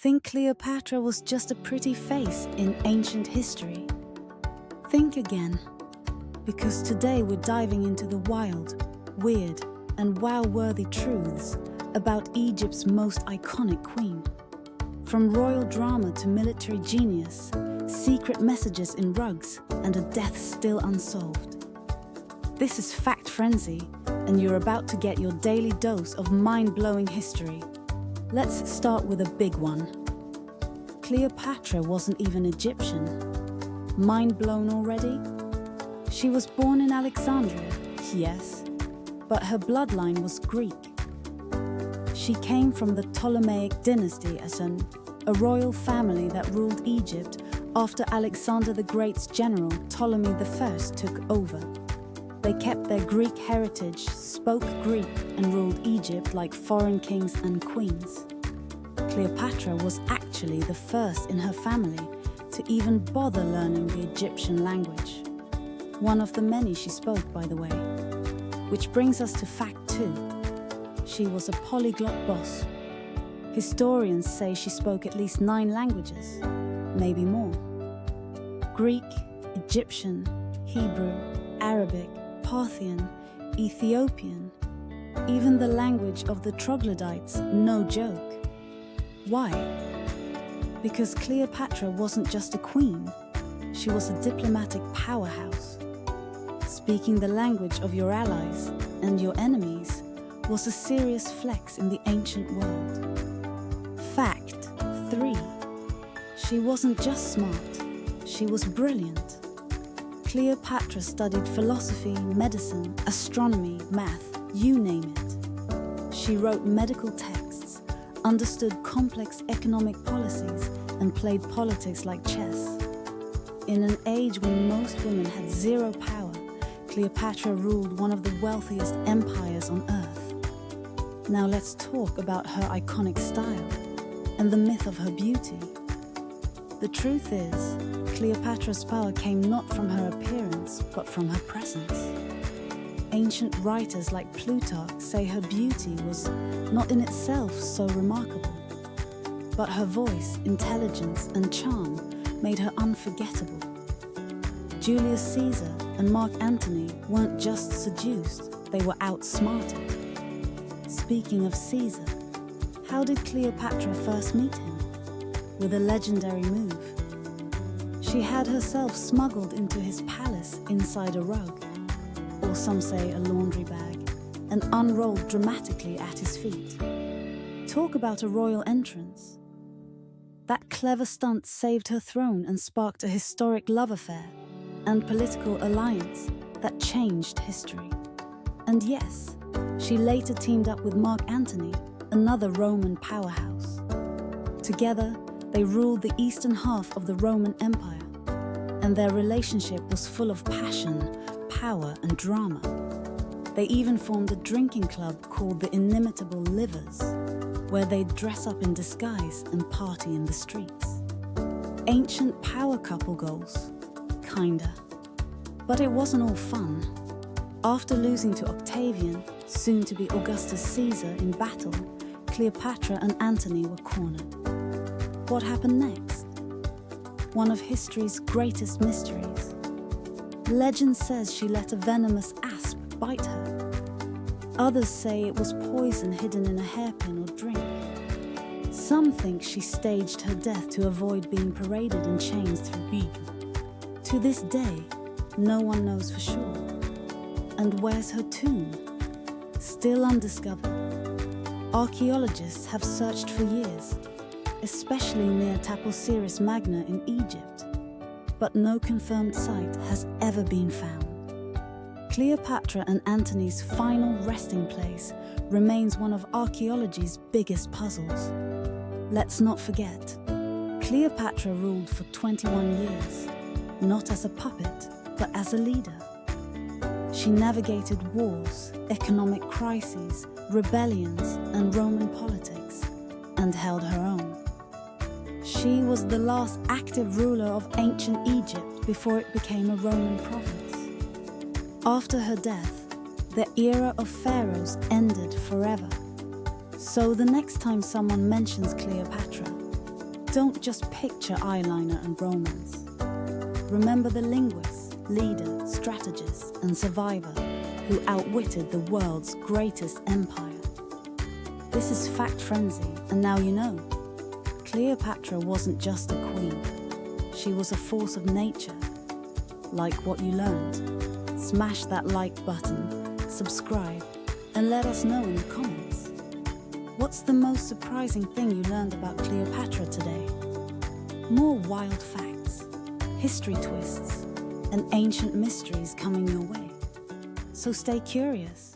think Cleopatra was just a pretty face in ancient history? Think again, because today we're diving into the wild, weird, and wow-worthy truths about Egypt's most iconic queen. From royal drama to military genius, secret messages in rugs, and a death still unsolved. This is FactFrenzy, and you're about to get your daily dose of mind-blowing history. Let's start with a big one. Cleopatra wasn't even Egyptian. Mind blown already? She was born in Alexandria, yes, but her bloodline was Greek. She came from the Ptolemaic dynasty as a royal family that ruled Egypt after Alexander the Great's general Ptolemy I took over. They kept their Greek heritage, spoke Greek, and ruled Egypt like foreign kings and queens. Cleopatra was actually the first in her family to even bother learning the Egyptian language. One of the many she spoke, by the way. Which brings us to fact 2. She was a polyglot boss. Historians say she spoke at least 9 languages, maybe more. Greek, Egyptian, Hebrew, Arabic, Parthian, Ethiopian, even the language of the troglodytes, no joke. Why? Because Cleopatra wasn't just a queen, she was a diplomatic powerhouse. Speaking the language of your allies and your enemies was a serious flex in the ancient world. Fact 3. She wasn't just smart, she was brilliant. Cleopatra studied philosophy, medicine, astronomy, math, you name it. She wrote medical texts, understood complex economic policies, and played politics like chess. In an age when most women had zero power, Cleopatra ruled one of the wealthiest empires on earth. Now let's talk about her iconic style and the myth of her beauty. The truth is, Cleopatra's power came not from her appearance, but from her presence. Ancient writers like Plutarch say her beauty was not in itself so remarkable, but her voice, intelligence, and charm made her unforgettable. Julius Caesar and Mark Antony weren't just seduced, they were outsmarted. Speaking of Caesar, how did Cleopatra first meet him? With a legendary move. She had herself smuggled into his palace inside a rug, or some say a laundry bag, and unrolled dramatically at his feet. Talk about a royal entrance. That clever stunt saved her throne and sparked a historic love affair and political alliance that changed history. And yes, she later teamed up with Mark Antony, another Roman powerhouse. Together, they ruled the eastern half of the Roman Empire, and their relationship was full of passion, power, and drama. They even formed a drinking club called the Inimitable Livers, where they'd dress up in disguise and party in the streets. Ancient power couple goals, kinda. But it wasn't all fun. After losing to Octavian, soon to be Augustus Caesar, in battle, Cleopatra and Antony were cornered. What happened next? One of history's greatest mysteries. Legend says she let a venomous asp bite her. Others say it was poison hidden in a hairpin or drink. Some think she staged her death to avoid being paraded in chains through Beacon. To this day, no one knows for sure. And where's her tomb? Still undiscovered. Archaeologists have searched for years, especially near Taposiris Magna in Egypt, but no confirmed site has ever been found. Cleopatra and Antony's final resting place remains one of archaeology's biggest puzzles. Let's not forget, Cleopatra ruled for 21 years, not as a puppet, but as a leader. She navigated wars, economic crises, rebellions, and Roman politics, and held her own. She was the last active ruler of ancient Egypt before it became a Roman province. After her death, the era of pharaohs ended forever. So the next time someone mentions Cleopatra, Don't just picture eyeliner and romance. Remember the linguist, leader, strategist, and survivor who outwitted the world's greatest empire. This is FactFrenzy, and now you know. Cleopatra wasn't just a queen. She was a force of nature. Like what you learned? Smash that like button, subscribe, and let us know in the comments. What's the most surprising thing you learned about Cleopatra today? More wild facts, history twists, and ancient mysteries coming your way. So stay curious.